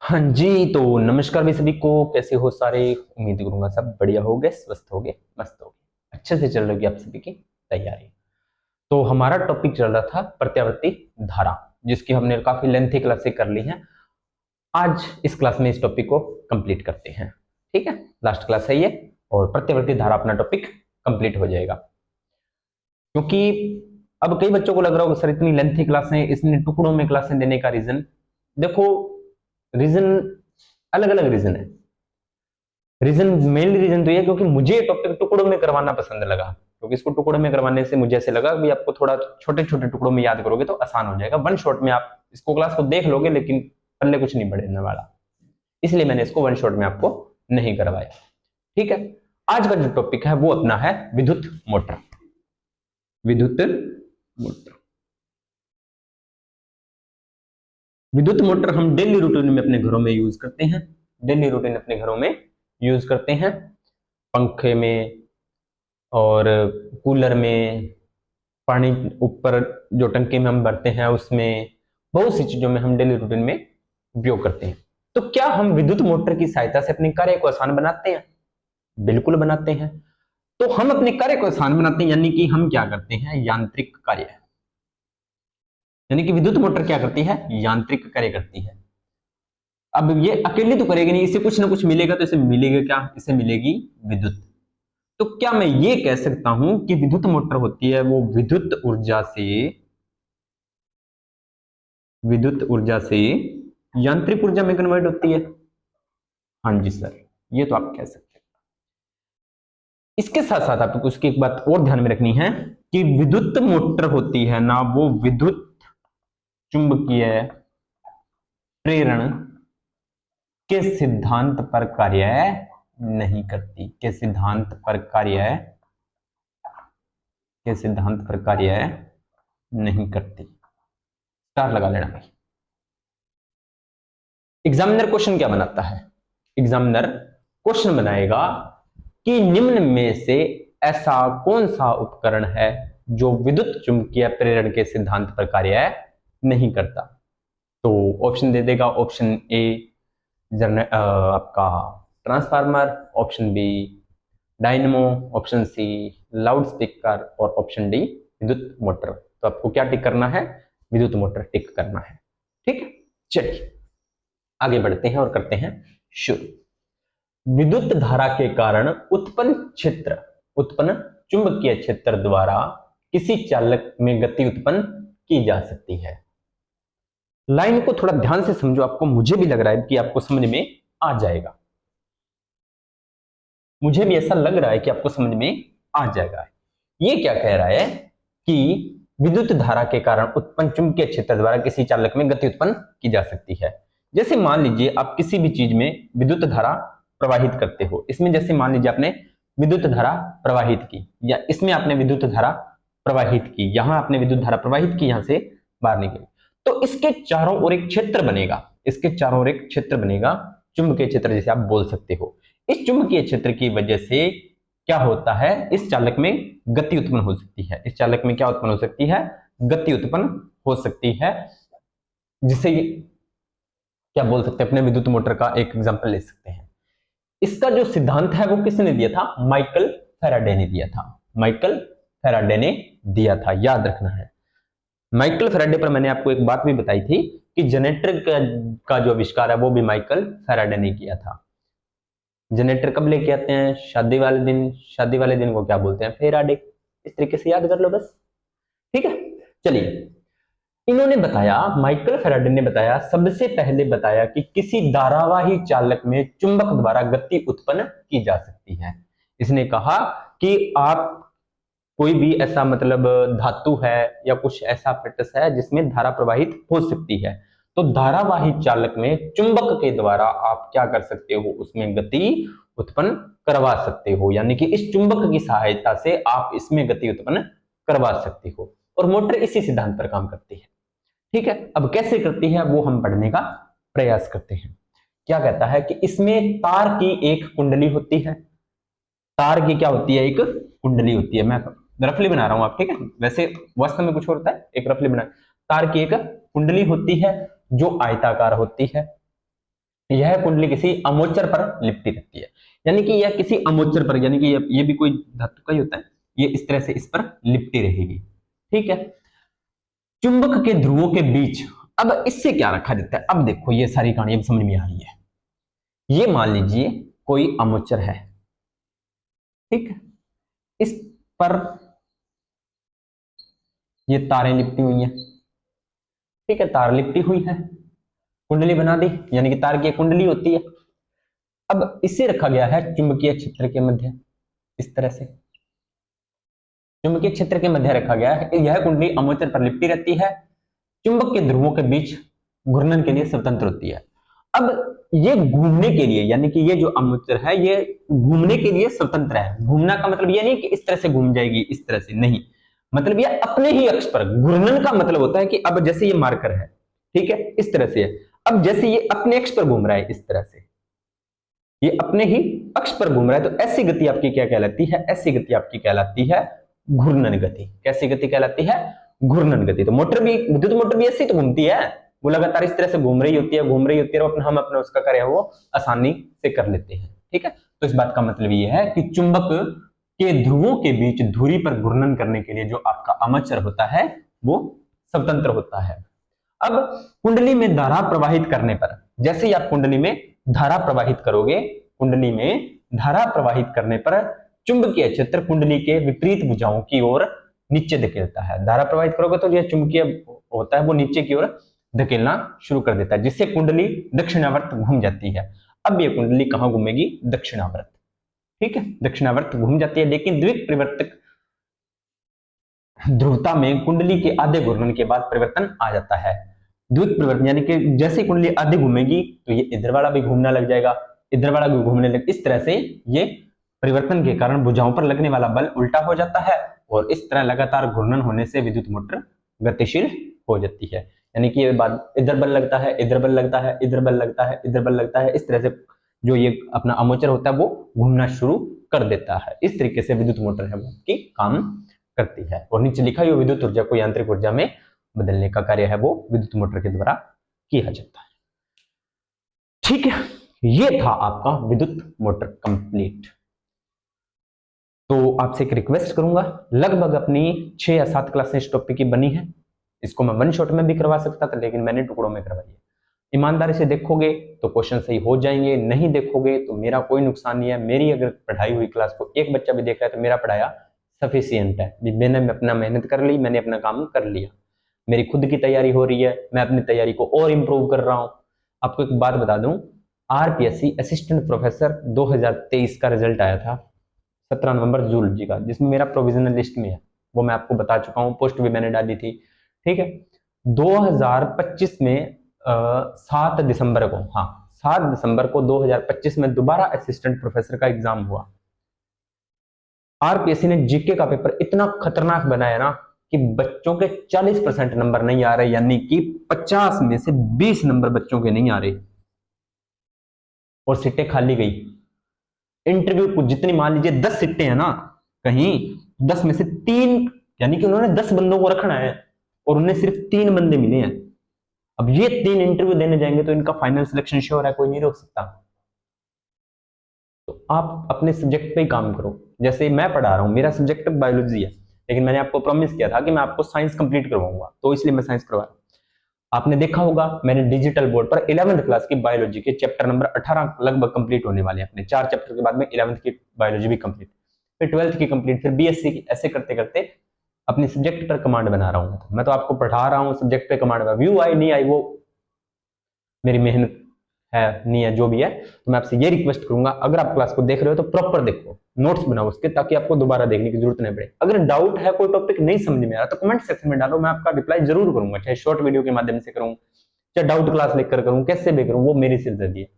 हाँ जी, तो नमस्कार भाई सभी को। कैसे हो सारे? उम्मीद करूंगा सब बढ़िया हो गए, स्वस्थ हो गए, मस्त हो गए, अच्छे से चल रही होगी आप सभी की तैयारी। तो हमारा टॉपिक चल रहा था प्रत्यावर्ती धारा, जिसकी हमने काफी लेंथी क्लासें कर ली हैं। आज इस क्लास में इस टॉपिक को कंप्लीट करते हैं। ठीक है, लास्ट क्लास है ये, और प्रत्यावर्ती धारा अपना टॉपिक कंप्लीट हो जाएगा। क्योंकि अब कई बच्चों को लग रहा होगा सर इतनी लेंथी क्लासें, इतने टुकड़ों में क्लासें देने का रीजन देखो। रीजन अलग अलग रीजन है। रीजन मेन रीजन तो ये क्योंकि मुझे टॉपिक टुकड़ों में करवाना पसंद लगा, क्योंकि इसको टुकड़ों में करवाने से मुझे ऐसे लगा कि आपको थोड़ा छोटे छोटे टुकड़ों में याद करोगे तो आसान हो जाएगा। वन शॉट में आप इसको क्लास को देख लोगे लेकिन पल्ले कुछ नहीं बढ़ने वाला, इसलिए मैंने इसको वन शॉट में आपको नहीं करवाया। ठीक है, आज का जो टॉपिक है वो अपना है विद्युत मोटर। विद्युत मोटर, विद्युत मोटर हम डेली रूटीन में अपने घरों में यूज करते हैं। डेली रूटीन अपने घरों में यूज करते हैं, पंखे में और कूलर में, पानी ऊपर जो टंकी में हम भरते हैं उसमें, बहुत सी चीजों में हम डेली रूटीन में उपयोग करते हैं। तो क्या हम विद्युत मोटर की सहायता से अपने कार्य को आसान बनाते हैं? बिल्कुल बनाते हैं। तो हम अपने कार्य को आसान बनाते हैं, यानी कि हम क्या करते हैं, यांत्रिक कार्य। यानी कि विद्युत मोटर क्या करती है, यांत्रिक कार्य करती है। अब ये अकेली तो करेगी नहीं, इसे कुछ ना कुछ मिलेगा, तो इसे मिलेगा क्या, इसे मिलेगी विद्युत। तो क्या मैं ये कह सकता हूं कि विद्युत मोटर होती है वो विद्युत ऊर्जा से यांत्रिक ऊर्जा में कन्वर्ट होती है? हाँ जी सर, ये तो आप कह सकते हैं। इसके साथ साथ आपको उसकी एक बात और ध्यान में रखनी है कि विद्युत मोटर होती है ना, वो विद्युत चुंबकीय प्रेरण के सिद्धांत पर कार्य नहीं करती। के सिद्धांत पर कार्य नहीं करती। स्टार लगा लेना भाई। एग्जामिनर क्वेश्चन क्या बनाता है? एग्जामिनर क्वेश्चन बनाएगा कि निम्न में से ऐसा कौन सा उपकरण है जो विद्युत चुंबकीय प्रेरण के सिद्धांत पर कार्य नहीं करता। तो ऑप्शन दे देगा। ऑप्शन ए आपका transformer, option B dynamo, option C loudspeaker और ऑप्शन डी विद्युत मोटर। तो आपको क्या टिक करना है? विद्युत मोटर टिक करना है। ठीक है, चलिए आगे बढ़ते हैं और करते हैं शुरू। विद्युत धारा के कारण उत्पन्न चुंबकीय क्षेत्र द्वारा किसी चालक में गति उत्पन्न की जा सकती है। लाइन को थोड़ा ध्यान से समझो, आपको, मुझे भी लग रहा है कि आपको समझ में आ जाएगा। मुझे भी ऐसा लग रहा है कि आपको समझ में आ जाएगा। ये क्या कह रहा है कि विद्युत धारा के कारण उत्पन्न चुंबकीय क्षेत्र द्वारा किसी चालक में गति उत्पन्न की जा सकती है। जैसे मान लीजिए आप किसी भी चीज में विद्युत धारा प्रवाहित करते हो। इसमें जैसे मान लीजिए आपने विद्युत धारा प्रवाहित की, या इसमें आपने विद्युत धारा प्रवाहित की, यहां आपने विद्युत धारा प्रवाहित की, यहां से बाहर निकली, तो इसके चारों ओर एक क्षेत्र बनेगा। इसके चारों ओर एक क्षेत्र बनेगा, चुंबकीय क्षेत्र जिसे आप बोल सकते हो। इस चुंबकीय क्षेत्र की वजह से क्या होता है, इस चालक में गति उत्पन्न हो सकती है। इस चालक में क्या उत्पन्न हो सकती है? गति उत्पन्न हो सकती है, जिसे क्या बोल सकते हैं, अपने विद्युत मोटर का एक एग्जांपल ले सकते हैं। इसका जो सिद्धांत है वो किसने दिया था? माइकल फैराडे ने दिया था। माइकल फैराडे ने दिया था, याद रखना है। माइकल फैराडे पर मैंने आपको एक बात भी बताई थी कि जनरेटर का जो आविष्कार है वो भी माइकल फैराडे ने किया था। जनरेटर कब लेके आते हैं? शादी वाले दिन। शादी वाले दिन को क्या बोलते हैं? फेराडे। इस तरीके से याद कर लो बस। ठीक है, चलिए। इन्होंने बताया, माइकल फैराडे ने बताया, सबसे पहले बताया कि किसी धारावाही चालक में चुंबक द्वारा गति उत्पन्न की जा सकती है। इसने कहा कि आप कोई भी ऐसा मतलब धातु है या कुछ ऐसा पटस है जिसमें धारा प्रवाहित हो सकती है, तो धारावाही चालक में चुंबक के द्वारा आप क्या कर सकते हो, उसमें गति उत्पन्न करवा सकते हो। यानी कि इस चुंबक की सहायता से आप इसमें गति उत्पन्न करवा सकते हो, और मोटर इसी सिद्धांत पर काम करती है। ठीक है, अब कैसे करती है वो हम पढ़ने का प्रयास करते हैं। क्या कहता है कि इसमें तार की एक कुंडली होती है। तार की क्या होती है? एक कुंडली होती है। मैं रफली बना रहा हूं आप, ठीक है, वैसे वास्तव में कुछ और होता है, एक रफली बना। तार की एक कुंडली होती है जो आयताकार होती है। यह कुंडली किसी अमोचर पर लिपटी रहती है, यानी कि यह किसी अमोचर पर, यानी कि ये भी कोई धातु का ही होता है, ये इस तरह से इस पर लिपटी रहेगी। ठीक है। चुंबक के ध्रुवों के बीच, अब इससे क्या रखा जाता है, अब देखो ये सारी कहानी अब समझ में आ रही है। ये मान लीजिए कोई अमोचर है, ठीक है, इस पर ये तारें लिपटी हुई हैं, ठीक है, तार लिपटी हुई है, कुंडली बना दी, यानी कि तार की कुंडली होती है। अब इसे रखा गया है चुंबकीय क्षेत्र के मध्य, इस तरह से चुंबकीय क्षेत्र के मध्य रखा गया है। यह कुंडली अमोचर पर लिपटी रहती है, चुंबक के ध्रुवों के बीच घूर्णन के लिए स्वतंत्र होती है। अब ये घूमने के लिए, यानी कि ये जो अमोचर है ये घूमने के लिए स्वतंत्र है। घूमना का मतलब ये नहीं कि इस तरह से घूम जाएगी, इस तरह से नहीं, मतलब ये अपने ही अक्ष पर। घूर्णन का मतलब होता है कि अब जैसे ये मार्कर है, ठीक है, इस तरह से है, अब जैसे ये अपने अक्ष पर घूम रहा है, इस तरह से ये अपने ही अक्ष पर घूम रहा है, तो ऐसी गति आपकी क्या कहलाती है, ऐसी गति आपकी कहलाती है घूर्णन गति। कैसी गति कहलाती है, घूर्णन गति। तो मोटर भी, विद्युत मोटर भी ऐसी तो घूमती है, वो लगातार इस तरह से घूम रही होती है, घूम रही होती है, और हम अपना उसका कार्य वो आसानी से कर लेते हैं। ठीक है, तो इस बात का मतलब ये है कि चुंबक के ध्रुवों के बीच धुरी पर घूर्णन करने के लिए जो आपका आर्मेचर होता है वो स्वतंत्र होता है। अब कुंडली में धारा प्रवाहित करने पर, जैसे ही आप कुंडली में धारा प्रवाहित करोगे, कुंडली में धारा प्रवाहित करने पर चुंबकीय क्षेत्र कुंडली के विपरीत भुजाओं की ओर नीचे धकेलता है। धारा प्रवाहित करोगे तो यह चुंबकीय होता है वो नीचे की ओर धकेलना शुरू कर देता है, जिससे कुंडली दक्षिणावर्त घूम जाती है। अब ये कुंडली कहां घूमेगी, दक्षिणावर्त। ठीक है, दक्षिणावर्त घूम जाती है, लेकिन द्विक परिवर्तक ध्रुवता में कुंडली के आधे घूर्णन के बाद परिवर्तन आ जाता है। द्विक परिवर्तन यानी कि जैसे कुंडली आधे घूमेगी तो ये इधर वाला भी घूमने लग जाएगा, इधर वाला भी घूमने लग, इस तरह से ये परिवर्तन के कारण भुजाओं पर लगने वाला बल उल्टा हो जाता है, और इस तरह लगातार घूर्णन होने से विद्युत मोटर गतिशील हो जाती है। यानी कि ये बात, इधर बल लगता है, इधर बल लगता है, इधर बल लगता है, इधर बल लगता है, इस तरह से जो ये अपना आर्मेचर होता है वो घूमना शुरू कर देता है। इस तरीके से विद्युत मोटर है वो की काम करती है, और नीचे लिखा है विद्युत ऊर्जा को यांत्रिक ऊर्जा में बदलने का कार्य है वो विद्युत मोटर के द्वारा किया जाता है। ठीक है, ये था आपका विद्युत मोटर कंप्लीट। तो आपसे एक रिक्वेस्ट करूंगा, लगभग अपनी 6 या 7 क्लासें इस टॉपिक की बनी है, इसको मैं वन शॉट में भी करवा सकता था, लेकिन मैंने टुकड़ों में करवाई है। ईमानदारी से देखोगे तो क्वेश्चन सही हो जाएंगे, नहीं देखोगे तो मेरा कोई नुकसान नहीं है। मेरी अगर पढ़ाई हुई क्लास को एक बच्चा भी देख रहा है तो मेरा पढ़ाया सफिशियंट है। मैंने अपना मेहनत कर ली, मैंने अपना काम कर लिया, मेरी खुद की तैयारी हो रही है, मैं अपनी तैयारी को और इंप्रूव कर रहा हूं। आपको एक बात बता दूं, आरपीएससी असिस्टेंट प्रोफेसर 2023 का रिजल्ट आया था 17 नवंबर जूलॉजी का, जिसमें मेरा प्रोविजनल लिस्ट में है, वो मैं आपको बता चुका हूं, पोस्ट भी मैंने डाली थी। ठीक है, 2025 में 7 दिसंबर को, हाँ 7 दिसंबर को 2025 में दोबारा असिस्टेंट प्रोफेसर का एग्जाम हुआ। आरपीएससी ने जीके का पेपर इतना खतरनाक बनाया ना कि बच्चों के 40% नंबर नहीं आ रहे, यानी कि 50 में से 20 नंबर बच्चों के नहीं आ रहे, और सीटें खाली गई। इंटरव्यू को जितनी, मान लीजिए 10 सीटें हैं ना, कहीं 10 में से 3, यानी कि उन्होंने 10 बंदों को रखना है और उन्हें सिर्फ 3 बंदे मिले हैं। अब ये 3 इंटरव्यू देने जाएंगे तो इनका फाइनल सिलेक्शन श्योर है, कोई नहीं रोक सकता। तो आप अपने सब्जेक्ट पे ही काम करो। जैसे मैं पढ़ा रहा हूं, मेरा सब्जेक्ट बायोलॉजी है, लेकिन मैंने आपको प्रॉमिस किया था कि मैं आपको साइंस कंप्लीट करवाऊंगा, तो इसलिए मैं साइंस करवा रहा हूं। आपने देखा होगा मैंने डिजिटल बोर्ड पर 11th क्लास की बायोलॉजी के चैप्टर नंबर 18 लगभग कंप्लीट होने वाले हैं अपने। 4 चैप्टर के बाद में 11th की बायोलॉजी भी कंप्लीट, फिर 12th की कंप्लीट, फिर बीएससी की, ऐसे करते करते अपने सब्जेक्ट पर कमांड बना रहा हूं। मैं तो आपको पढ़ा रहा हूं सब्जेक्ट पे कमांड, व्यू आई नहीं आई वो मेरी मेहनत है, नहीं है, जो भी है। तो मैं आपसे ये रिक्वेस्ट करूंगा, अगर आप क्लास को देख रहे हो तो प्रॉपर देखो, नोट्स बनाओ उसके, ताकि आपको दोबारा देखने की जरूरत नहीं पड़े। अगर डाउट है, कोई टॉपिक नहीं समझ में आ रहा, तो कमेंट सेक्शन में डालो, मैं आपका रिप्लाई जरूर करूंगा, चाहे शॉर्ट वीडियो के माध्यम से करूं, चाहे डाउट क्लास लेकर करूं, कैसे भी करूं, वो मेरी सिरदर्दी है।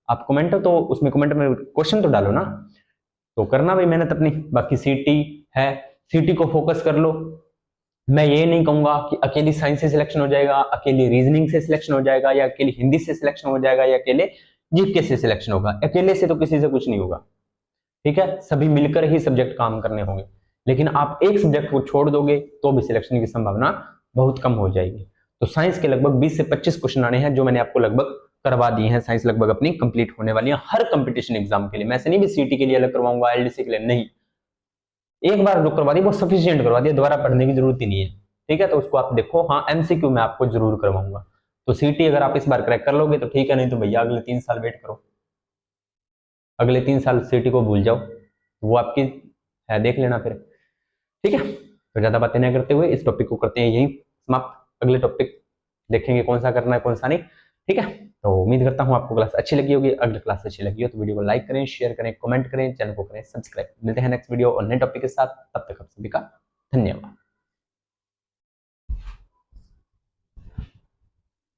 आप कमेंट हो तो उसमें कमेंट में क्वेश्चन तो डालो ना, तो करना भी मेहनत अपनी। बाकी सीटी है, सीटी को फोकस कर लो। मैं ये नहीं कहूंगा कि अकेली साइंस से सिलेक्शन हो जाएगा, अकेली रीजनिंग से सिलेक्शन हो जाएगा, या अकेली हिंदी से सिलेक्शन हो जाएगा, या अकेले जीके से सिलेक्शन होगा। अकेले से तो किसी से कुछ नहीं होगा, ठीक है, सभी मिलकर ही सब्जेक्ट काम करने होंगे। लेकिन आप एक सब्जेक्ट को छोड़ दोगे तो भी सिलेक्शन की संभावना बहुत कम हो जाएगी। तो साइंस के लगभग 20 से 25 क्वेश्चन आने हैं, जो मैंने आपको लगभग करवा दी हैं, साइंस लगभग अपनी कंप्लीट होने वाली है हर कंपटीशन एग्जाम के लिए। मैं ऐसे नहीं भी सीटी के लिए अलग करवाऊंगा, एलडीसी के लिए नहीं, एक बार जो करवा दी वो सफिशियंट करवा दिया, दोबारा पढ़ने की जरूरत ही नहीं है। ठीक है, तो उसको आप देखो। हाँ, एमसीक्यू मैं आपको जरूर करवाऊंगा। तो सीटी अगर आप इस बार क्रैक कर लोगे तो ठीक है, नहीं तो भैया अगले 3 साल वेट करो, अगले 3 साल सीटी को भूल जाओ, वो आपकी है, देख लेना फिर। ठीक है, तो ज्यादा बातें नहीं करते हुए इस टॉपिक को करते हैं यही समाप्त। अगले टॉपिक देखेंगे कौन सा करना है कौन सा नहीं। ठीक है, तो उम्मीद करता हूँ आपको क्लास अच्छी लगी होगी। अगली क्लास अच्छी लगी हो तो वीडियो को लाइक करें, शेयर करें, कमेंट करें, चैनल को करें सब्सक्राइब। मिलते हैं नेक्स्ट वीडियो और नए टॉपिक के साथ, तब तक आप सभी का धन्यवाद।